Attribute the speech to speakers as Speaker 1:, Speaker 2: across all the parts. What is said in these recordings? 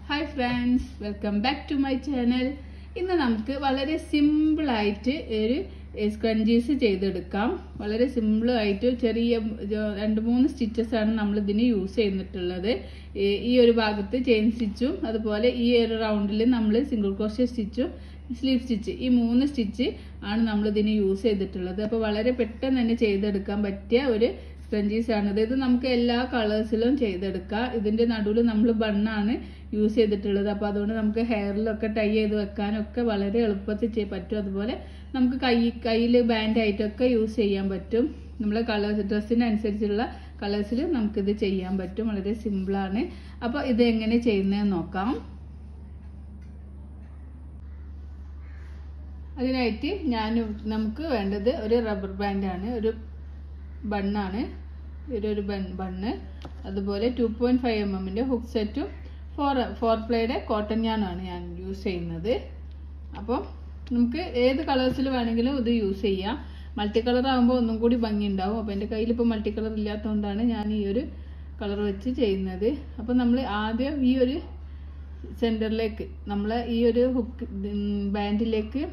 Speaker 1: Hi friends, welcome back to my channel. ഇന്ന് നമുക്ക് വളരെ സിമ്പിൾ ആയിട്ട് ഒരു സ്ക്വഞ്ചീസ് ചെയ്തെടുക്കാം. വളരെ സിമ്പിൾ ആയിട്ട് ചെറിയ 2-3 സ്റ്റിച്ചസ് ആണ് നമ്മൾ ഇതിന് യൂസ് ചെയ്തിട്ടുള്ളത്. ഈ ഒരു ഭാഗത്ത് ചെയിൻ സ്റ്റിച്ചും അതുപോലെ ഈ ഒരു റൗണ്ടിൽ നമ്മൾ സിംഗിൾ ക്രോഷ്യ സ്റ്റിച്ചും സ്ലീവ് സ്റ്റിച്ച് ഈ 3 സ്റ്റിച്ച് ആണ് നമ്മൾ ഇതിന് യൂസ് ചെയ്തിട്ടുള്ളത്. അപ്പോൾ വളരെ പെട്ടെന്ന് തന്നെ ചെയ്തെടുക്കാൻ പറ്റിയ ഒരു സ്പഞ്ചീസ് ആണിത്. ഇത് നമുക്ക് എല്ലാ കളേഴ്സിലും ചെയ്തെടുക്കാം. ഇതിന്റെ നടുവിൽ നമ്മൾ ബണ്ണാണ് യൂസ് ചെയ്തിട്ടുള്ളത്. അപ്പോൾ അതുകൊണ്ട് നമുക്ക് ഹെയറിലൊക്കെ ടൈ ചെയ്ത് വെക്കാനൊക്കെ വളരെ എളുപ്പത്തിൽ പറ്റും. അതുപോലെ നമുക്ക് കയ്യിൽ ബാൻഡ് ആയിട്ടൊക്കെ യൂസ് ചെയ്യാൻ പറ്റും. നമ്മളെ കളേഴ്സ് ഡ്രസ്സിനനുസരിച്ചുള്ള കളേഴ്സിൽ നമുക്കിത് ചെയ്യാൻ പറ്റും. വളരെ സിമ്പിളാണ്. അപ്പോൾ ഇത് എങ്ങനെ ചെയ്യുന്നതെന്ന് നോക്കാം. അതിനായിട്ട് നമുക്ക് വേണ്ടത് ഒരു റബ്ബർ ബാൻഡാണ്, ഒരു ബണ്ണാണ്, ഒരു ബണ്ണ്, അതുപോലെ 2.5 mm ഹുക്ക് സെറ്റും 4 പ്ലേയുടെ കോട്ടൺ യാണാണ് ഞാൻ യൂസ് ചെയ്യുന്നത്. അപ്പം നമുക്ക് ഏത് കളേഴ്സിൽ വേണമെങ്കിലും ഇത് യൂസ് ചെയ്യാം. മൾട്ടി കളർ ആകുമ്പോൾ ഒന്നും കൂടി ഭംഗി ഉണ്ടാവും. അപ്പോൾ എൻ്റെ കയ്യിൽ ഇപ്പോൾ മൾട്ടി കളർ ഇല്ലാത്തതുകൊണ്ടാണ് ഞാൻ ഈ ഒരു കളർ വെച്ച് ചെയ്യുന്നത്. അപ്പോൾ നമ്മൾ ആദ്യം ഈ ഒരു സെൻറ്ററിലേക്ക് നമ്മൾ ഈ ഒരു ഹുക്ക് ബാൻഡിലേക്ക്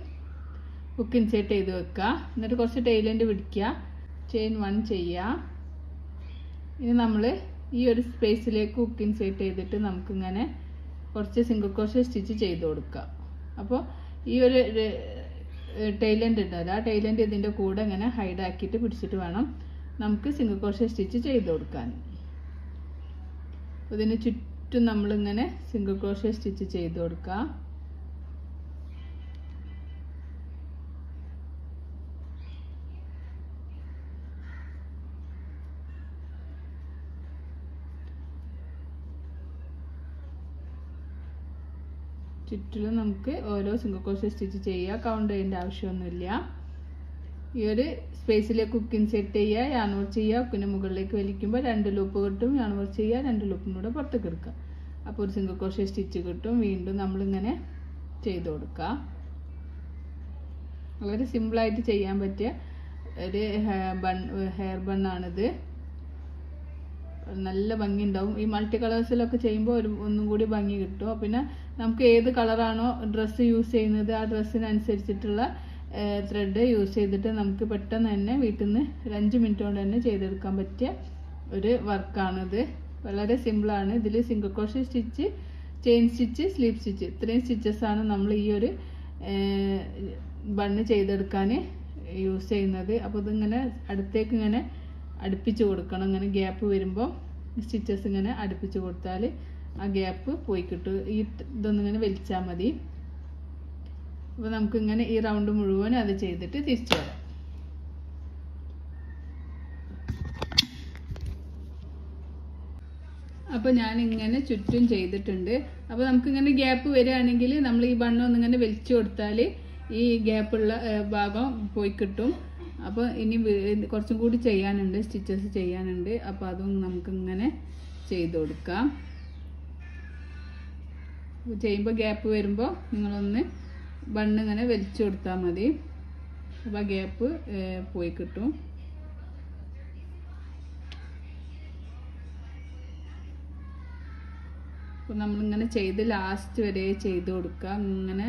Speaker 1: ഹുക്ക് ഇൻസേർട്ട് ചെയ്ത് വെക്കുക. എന്നിട്ട് കുറച്ച് ടൈലൻഡ് പിടിക്കുക, ചെയിൻ 1 ചെയ്യുക. ഇനി നമ്മൾ ഈ ഒരു സ്പേസിലേക്ക് ഹുക്ക് ഇൻസേർട്ട് ചെയ്തിട്ട് നമുക്കിങ്ങനെ കുറച്ച് സിംഗിൾ ക്രോഷ്യ സ്റ്റിച്ച് ചെയ്ത് കൊടുക്കുക. അപ്പോൾ ഈ ഒരു ടൈലൻഡ് ഉണ്ടല്ലോ, ആ ടൈലൻഡ് ഇതിൻ്റെ കൂടെ ഇങ്ങനെ ഹൈഡാക്കിയിട്ട് പിടിച്ചിട്ട് വേണം നമുക്ക് സിംഗിൾ ക്രോഷ്യ സ്റ്റിച്ച് ചെയ്ത് കൊടുക്കാൻ. ഇതിന് ചുറ്റും നമ്മളിങ്ങനെ സിംഗിൾ ക്രോഷ്യ സ്റ്റിച്ച് ചെയ്ത് കൊടുക്കുക. ചുറ്റിലും നമുക്ക് ഓരോ സിംഗിൾ ക്രോഷ്യ സ്റ്റിച്ച് ചെയ്യുക. കൗണ്ട് ചെയ്യേണ്ട ആവശ്യമൊന്നുമില്ല. ഈ ഒരു സ്പേസിലേക്ക് ഹുക്ക് ഇൻസേർട്ട് ചെയ്യുക, യാൺ വർക്ക് ചെയ്യുക, ഹുക്കിന് മുകളിലേക്ക് വലിക്കുമ്പോൾ 2 ലൂപ്പ് കിട്ടും. യാൺ വർക്ക് ചെയ്യുക, 2 ലൂപ്പിനൂടെ പുറത്തേക്ക് എടുക്കുക. അപ്പോൾ ഒരു സിംഗിൾ ക്രോഷ്യ സ്റ്റിച്ച് കിട്ടും. വീണ്ടും നമ്മളിങ്ങനെ ചെയ്ത് കൊടുക്കുക. വളരെ സിമ്പിളായിട്ട് ചെയ്യാൻ പറ്റിയ ഒരു ഹെയർ ബണ്ണാണിത്. നല്ല ഭംഗി ഉണ്ടാവും. ഈ മൾട്ടി കളേഴ്സിലൊക്കെ ചെയ്യുമ്പോൾ ഒന്നും കൂടി ഭംഗി കിട്ടും. പിന്നെ നമുക്ക് ഏത് കളറാണോ ഡ്രസ്സ് യൂസ് ചെയ്യുന്നത് ആ ഡ്രസ്സിനനുസരിച്ചിട്ടുള്ള ത്രെഡ് യൂസ് ചെയ്തിട്ട് നമുക്ക് പെട്ടെന്ന് തന്നെ വീട്ടിൽ നിന്ന് 5 മിനിറ്റ് കൊണ്ട് തന്നെ ചെയ്തെടുക്കാൻ പറ്റിയ ഒരു വർക്കാണിത്. വളരെ സിമ്പിളാണ്. ഇതിൽ single crochet stitch, chain stitch, sleeve stitch ഇത്രയും സ്റ്റിച്ചസാണ് നമ്മൾ ഈ ഒരു ബണ്ണ് ചെയ്തെടുക്കാൻ യൂസ് ചെയ്യുന്നത്. അപ്പോൾ ഇതിങ്ങനെ അടുത്തേക്ക് ഇങ്ങനെ അടുപ്പിച്ച് കൊടുക്കണം. ഇങ്ങനെ ഗ്യാപ്പ് വരുമ്പോൾ സ്റ്റിച്ചസ് ഇങ്ങനെ അടുപ്പിച്ച് കൊടുത്താൽ ആ ഗ്യാപ്പ് പോയി കിട്ടും. ഇതൊന്നിങ്ങനെ വലിച്ചാൽ മതി. അപ്പോൾ നമുക്കിങ്ങനെ ഈ റൗണ്ട് മുഴുവൻ അത് ചെയ്തിട്ട് തിരിച്ചു വരാം. അപ്പോൾ ഞാനിങ്ങനെ ചുറ്റും ചെയ്തിട്ടുണ്ട്. അപ്പോൾ നമുക്കിങ്ങനെ ഗ്യാപ്പ് വരികയാണെങ്കിൽ നമ്മൾ ഈ ബണ്ണൊന്നിങ്ങനെ വലിച്ചു കൊടുത്താൽ ഈ ഗ്യാപ്പുള്ള ഭാഗം പോയി കിട്ടും. അപ്പോൾ ഇനി കുറച്ചും കൂടി ചെയ്യാനുണ്ട്, സ്റ്റിച്ചസ് ചെയ്യാനുണ്ട്. അപ്പോൾ അതും നമുക്കിങ്ങനെ ചെയ്ത് കൊടുക്കാം. ചെയ്യുമ്പോൾ ഗ്യാപ്പ് വരുമ്പോൾ നിങ്ങളൊന്ന് ബണ്ണിങ്ങനെ വലിച്ചു കൊടുത്താൽ മതി. അപ്പോൾ ആ ഗ്യാപ്പ് പോയി കിട്ടും. അപ്പോൾ നമ്മളിങ്ങനെ ചെയ്ത് ലാസ്റ്റ് വരെ ചെയ്ത് കൊടുക്കാം. ഇങ്ങനെ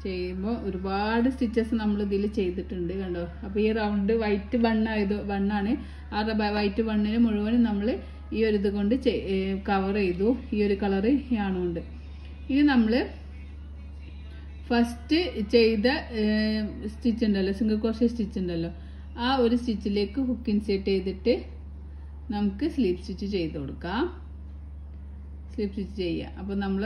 Speaker 1: ചെയ്യുമ്പോൾ ഒരുപാട് സ്റ്റിച്ചസ് നമ്മൾ ഇതിൽ ചെയ്തിട്ടുണ്ട്, കണ്ടോ. അപ്പോൾ ഈ റൗണ്ട് വൈറ്റ് ബണ്ണാണ്. ആ വൈറ്റ് ബണ്ണിന് മുഴുവനും നമ്മൾ ഈ ഒരു ഇത് കൊണ്ട് കവർ ചെയ്തു, ഈ ഒരു കളറ് യാണുണ്ട്. ഇനി നമ്മൾ ഫസ്റ്റ് ചെയ്ത സ്റ്റിച്ച് ഉണ്ടല്ലോ, സിംഗിൾ ക്രോഷ്യ സ്റ്റിച്ച് ഉണ്ടല്ലോ, ആ ഒരു സ്റ്റിച്ചിലേക്ക് ഹുക്ക് ഇൻസേർട്ട് ചെയ്തിട്ട് നമുക്ക് സ്ലീവ് സ്റ്റിച്ച് ചെയ്ത് കൊടുക്കാം. സ്ലീവ് സ്റ്റിച്ച് ചെയ്യാം. അപ്പോൾ നമ്മൾ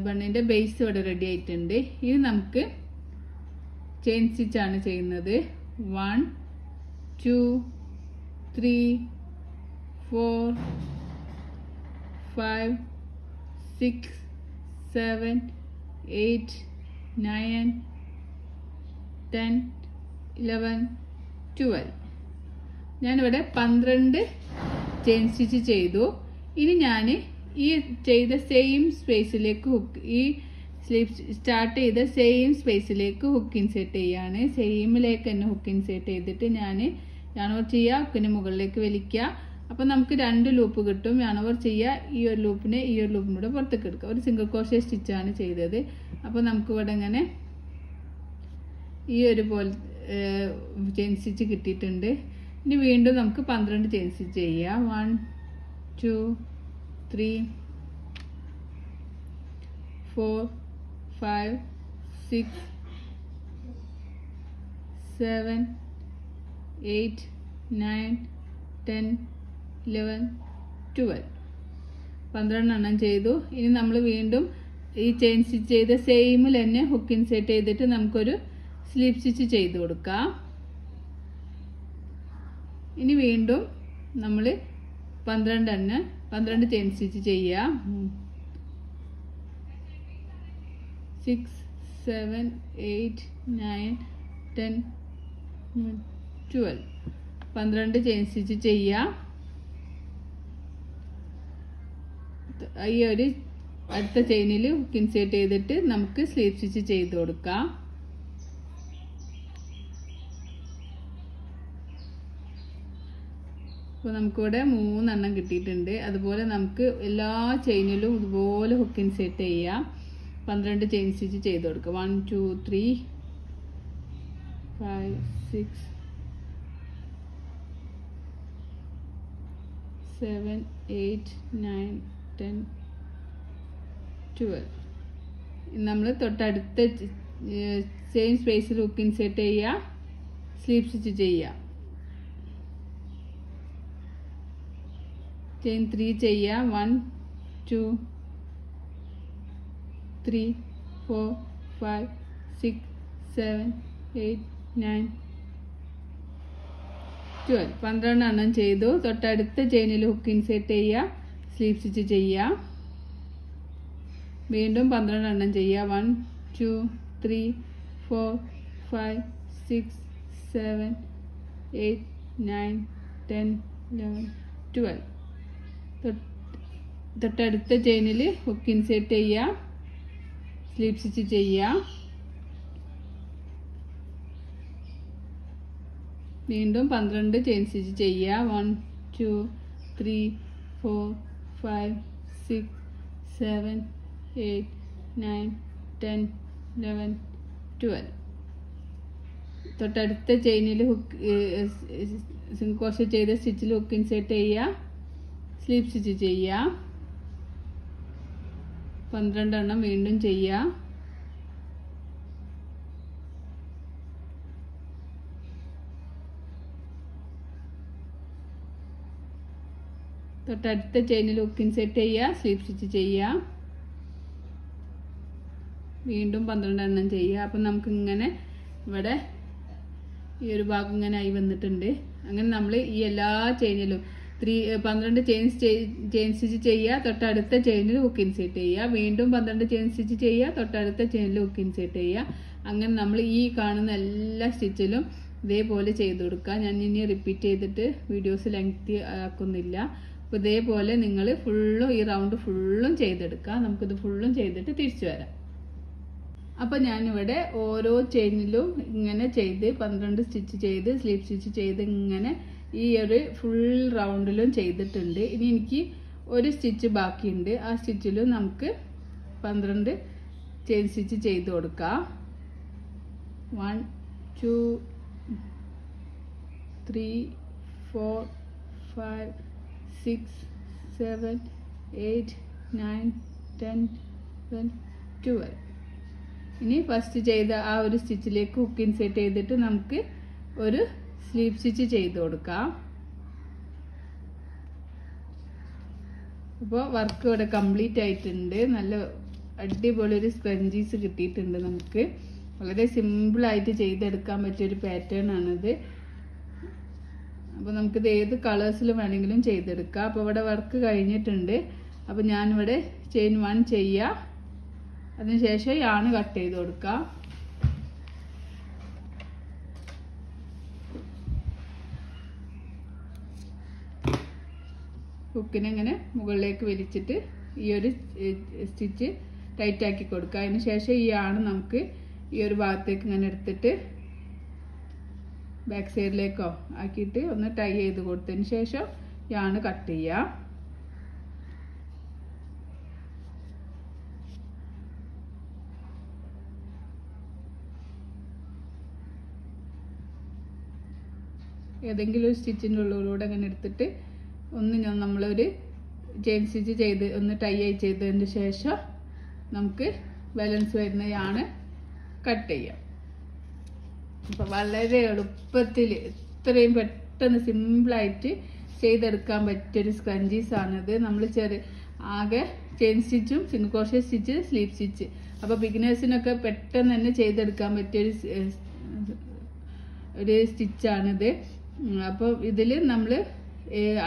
Speaker 1: ബണ്ണിൻ്റെ ബേസ് ഇവിടെ റെഡി ആയിട്ടുണ്ട്. ഇനി നമുക്ക് ചെയിൻ സ്റ്റിച്ചാണ് ചെയ്യുന്നത്. 1 2 3 4 5 6 7 8 9 10 11 12 ഞാനിവിടെ 12 ചെയിൻ സ്റ്റിച്ച് ചെയ്തു. ഇനി ഞാൻ ഈ ചെയ്ത സെയിം സ്പേസിലേക്ക് ഈ സ്ലീവ് സ്റ്റാർട്ട് ചെയ്ത സെയിം സ്പേസിലേക്ക് ഹുക്ക് ഇൻസേർട്ട് ചെയ്യാണ്. സെയിമിലേക്ക് തന്നെ ഹുക്ക് ഇൻസേർട്ട് ചെയ്തിട്ട് ഞാൻ വർക്ക് ചെയ്യുക, ഹുക്കിന് മുകളിലേക്ക് വലിക്കുക, അപ്പോൾ നമുക്ക് 2 ലൂപ്പ് കിട്ടും. yarn over ചെയ്യുക, ഈ ഒരു ലൂപ്പിനെ ഈ ഒരു ലൂപ്പിനൂടെ പുറത്തേക്ക് എടുക്കുക. ഒരു സിംഗിൾ ക്രോഷേ സ്റ്റിച്ചാണ് ചെയ്തത്. അപ്പോൾ നമുക്ക് ഇവിടെ ഇങ്ങനെ ഈ ഒരു പോലെ ചെയിൻ സ്റ്റിച്ച് കിട്ടിയിട്ടുണ്ട്. ഇനി വീണ്ടും നമുക്ക് 12 ചെയിൻ സ്റ്റിച്ച് ചെയ്യാം. 1 2 3 4 5 6 7 8 9 10 11 12 12 എണ്ണം ചെയ്തു. ഇനി നമ്മൾ വീണ്ടും ഈ ചെയിൻ സ്റ്റിച്ച് ചെയ്ത സെയിമിൽ തന്നെ ഹുക്ക് ഇൻസേർട്ട് ചെയ്തിട്ട് നമുക്കൊരു സ്ലീപ്പ് സ്റ്റിച്ച് ചെയ്ത് കൊടുക്കാം. ഇനി വീണ്ടും നമ്മൾ 12 ചെയിൻ സ്റ്റിച്ച് ചെയ്യാം. 6 7 8 9 10 12 12 ചെയിൻ സ്റ്റിച്ച് ചെയ്യാം. ഈ ഒരു അടുത്ത ചെയിനിൽ ഹുക്ക് ഇൻസേർട്ട് ചെയ്തിട്ട് നമുക്ക് സ്ലീപ്പ് സ്റ്റിച്ച് ചെയ്ത് കൊടുക്കാം. അപ്പോൾ നമുക്കിവിടെ 3 എണ്ണം കിട്ടിയിട്ടുണ്ട്. അതുപോലെ നമുക്ക് എല്ലാ ചെയിനിലും ഇതുപോലെ ഹുക്ക് ഇൻസേർട്ട് ചെയ്യാം. 12 ചെയിൻ സ്റ്റിച്ച് ചെയ്ത് കൊടുക്കുക. 1 2 3 5 6 7 8 9 10 12 നമ്മൾ തൊട്ടടുത്ത സെയിം സ്പേസിൽ ഹുക്ക് ഇൻസേർട്ട് ചെയ്യുക, സ്ലീപ്പ് സ്റ്റിച്ച് ചെയ്യുക. ചെയിൻ 3 ചെയ്യുക. 1 2 3 4 5 6 7 8 9 12 12 എണ്ണം ചെയ്തു. തൊട്ടടുത്ത ചെയിനിൽ ഹുക്ക് ഇൻസേർട്ട് ചെയ്യുക, സ്ലീപ്പ് സ്റ്റിച്ച് ചെയ്യുക. വീണ്ടും 12 എണ്ണം ചെയ്യുക. 1 2 3 4 5 6 7 8 9 10 11 12 തൊട്ടടുത്ത ചെയിനിൽ ഹുക്ക് ഇൻസേർട്ട് ചെയ്യുക, സ്ലീപ്പ് സ്റ്റിച്ച് ചെയ്യുക. വീണ്ടും 12 ചെയിൻ സ്റ്റിച്ച് ചെയ്യുക. 1 2 3 4 5 6 7 8 9 10 11 12 തൊട്ടടുത്ത ചെയിനിൽ ഹുക്ക് സിംഗിൾ ക്രോഷേ ചെയ്ത സ്റ്റിച്ചിൽ ഹുക്ക് ഇൻസേർട്ട് ചെയ്യുക, സ്ലീപ്പ് സ്റ്റിച്ച് ചെയ്യുക. 12 എണ്ണം വീണ്ടും ചെയ്യുക. തൊട്ടടുത്ത ചെയിനിൽ ഹുക്ക് ഇൻസേർട്ട് ചെയ്യുക, സ്ലീപ്പ് സ്റ്റിച്ച് ചെയ്യുക. വീണ്ടും 12 എണ്ണം ചെയ്യുക. അപ്പം നമുക്ക് ഇങ്ങനെ ഇവിടെ ഈ ഒരു ഭാഗം ഇങ്ങനെ ആയി വന്നിട്ടുണ്ട്. അങ്ങനെ നമ്മൾ ഈ എല്ലാ ചെയിനിലും 12 ചെയിൻ സ്റ്റിച്ച് ചെയ്യുക, തൊട്ടടുത്ത ചെയിനിൽ ഹുക്ക് ഇൻസേർട്ട് ചെയ്യുക. വീണ്ടും 12 ചെയിൻ സ്റ്റിച്ച് ചെയ്യുക, തൊട്ടടുത്ത ചെയിനിൽ ഹുക്ക് ഇൻസേർട്ട് ചെയ്യുക. അങ്ങനെ നമ്മൾ ഈ കാണുന്ന എല്ലാ സ്റ്റിച്ചിലും ഇതേപോലെ ചെയ്ത് കൊടുക്കുക. ഞാൻ ഇനി റിപ്പീറ്റ് ചെയ്തിട്ട് വീഡിയോസ് ലെങ്തി ആക്കുന്നില്ല. അപ്പോൾ ഇതേപോലെ നിങ്ങൾ ഫുള്ളും ഈ റൗണ്ട് ഫുള്ളും ചെയ്തെടുക്കുക. നമുക്കിത് ഫുള്ളും ചെയ്തിട്ട് തിരിച്ചു വരാം. അപ്പോൾ ഞാനിവിടെ ഓരോ ചെയിനിലും ഇങ്ങനെ ചെയ്ത് 12 സ്റ്റിച്ച് ചെയ്ത് സ്ലീപ്പ് സ്റ്റിച്ച് ചെയ്ത് ഇങ്ങനെ ഈ ഒരു ഫുൾ റൗണ്ടിലും ചെയ്തിട്ടുണ്ട്. ഇനി എനിക്ക് ഒരു സ്റ്റിച്ച് ബാക്കിയുണ്ട്. ആ സ്റ്റിച്ചിലും നമുക്ക് 12 ചെയിൻ സ്റ്റിച്ച് ചെയ്ത് കൊടുക്കാം. 1 2 3 4 5 6 7 8 9 10 11 12 ഇനി ഫസ്റ്റ് ചെയ്ത ആ ഒരു സ്റ്റിച്ചിലേക്ക് ഹുക്ക് ഇൻസേർട്ട് ചെയ്തിട്ട് നമുക്ക് ഒരു സ്ലീപ്പ് സ്റ്റിച്ച് ചെയ്ത് കൊടുക്കാം. അപ്പോൾ വർക്ക് ഇവിടെ കംപ്ലീറ്റ് ആയിട്ടുണ്ട്. നല്ല അടിപൊളി ഒരു സ്ക്രഞ്ചീസ് കിട്ടിയിട്ടുണ്ട്. നമുക്ക് വളരെ സിമ്പിളായിട്ട് ചെയ്തെടുക്കാൻ പറ്റിയൊരു പാറ്റേൺ ആണിത്. അപ്പോൾ നമുക്കിത് ഏത് കളേഴ്സിൽ വേണമെങ്കിലും ചെയ്തെടുക്കാം. അപ്പോൾ ഇവിടെ വർക്ക് കഴിഞ്ഞിട്ടുണ്ട്. അപ്പോൾ ഞാനിവിടെ ചെയിൻ 1 ചെയ്യുക, അതിനുശേഷം yarn കട്ട് ചെയ്ത് കൊടുക്കാം. ഹുക്കിനെ ഇങ്ങനെ മുകളിലേക്ക് വലിച്ചിട്ട് ഈ ഒരു സ്റ്റിച്ച് ടൈറ്റ് ആക്കി കൊടുക്കുക. അതിന് ശേഷം ഈ yarn നമുക്ക് ഈ ഒരു ഭാഗത്തേക്ക് ഇങ്ങനെ എടുത്തിട്ട് ബാക്ക് സൈഡിലേക്കോ ആക്കിയിട്ട് ഒന്ന് ടൈ ചെയ്ത് കൊടുത്തതിന് ശേഷം യാണ് കട്ട് ചെയ്യുക. ഏതെങ്കിലും ഒരു സ്റ്റിച്ചിൻ്റെ ഉള്ളിലൂടെ അങ്ങനെ എടുത്തിട്ട് ഒന്ന് നമ്മളൊരു ചെയിൻ സ്റ്റിച്ച് ചെയ്ത് ഒന്ന് ടൈ ചെയ്തതിന് ശേഷം നമുക്ക് ബാലൻസ് വരുന്ന യാണ് കട്ട് ചെയ്യാം. അപ്പം വളരെ എളുപ്പത്തിൽ ഇത്രയും പെട്ടെന്ന് സിമ്പിളായിട്ട് ചെയ്തെടുക്കാൻ പറ്റിയൊരു സ്ക്രഞ്ചീസാണിത്. നമ്മൾ ആകെ ചെയിൻ സ്റ്റിച്ചും single crochet stitch sleeve stitch. അപ്പോൾ ബിഗിനേഴ്സിനൊക്കെ പെട്ടെന്ന് തന്നെ ചെയ്തെടുക്കാൻ പറ്റിയൊരു സ്റ്റിച്ചാണിത്. അപ്പോൾ ഇതിൽ നമ്മൾ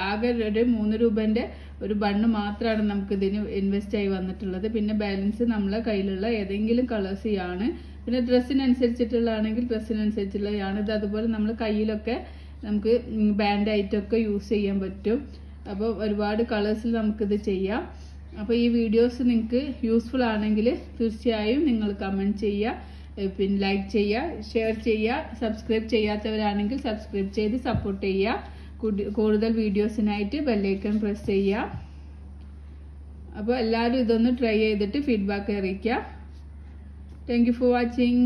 Speaker 1: ആകെ ഒരു 3 രൂപേൻ്റെ ഒരു ബണ്ണ് മാത്രമാണ് നമുക്കിതിന് ഇൻവെസ്റ്റ് ആയി വന്നിട്ടുള്ളത്. പിന്നെ ബാലൻസ് നമ്മളെ കയ്യിലുള്ള ഏതെങ്കിലും കളേഴ്സ് ആണ്. പിന്നെ ഡ്രസ്സിനനുസരിച്ചിട്ടുള്ളതാണെങ്കിൽ ഡ്രസ്സിനനുസരിച്ചുള്ളതാണ് ഇത്. അതുപോലെ നമ്മൾ കയ്യിലൊക്കെ നമുക്ക് ബാൻഡായിട്ടൊക്കെ യൂസ് ചെയ്യാൻ പറ്റും. അപ്പോൾ ഒരുപാട് കളേഴ്സിൽ നമുക്കിത് ചെയ്യാം. അപ്പോൾ ഈ വീഡിയോസ് നിങ്ങൾക്ക് യൂസ്ഫുൾ ആണെങ്കിൽ തീർച്ചയായും നിങ്ങൾ കമൻറ്റ് ചെയ്യുക, പിന്നെ ലൈക്ക് ചെയ്യുക, ഷെയർ ചെയ്യുക. സബ്സ്ക്രൈബ് ചെയ്യാത്തവരാണെങ്കിൽ സബ്സ്ക്രൈബ് ചെയ്ത് സപ്പോർട്ട് ചെയ്യുക. കൂടുതൽ വീഡിയോസിനായിട്ട് ബെല്ലൈക്കൺ പ്രസ് ചെയ്യുക. അപ്പോൾ എല്ലാവരും ഇതൊന്ന് ട്രൈ ചെയ്തിട്ട് ഫീഡ്ബാക്ക് അറിയിക്കുക. Thank you for watching.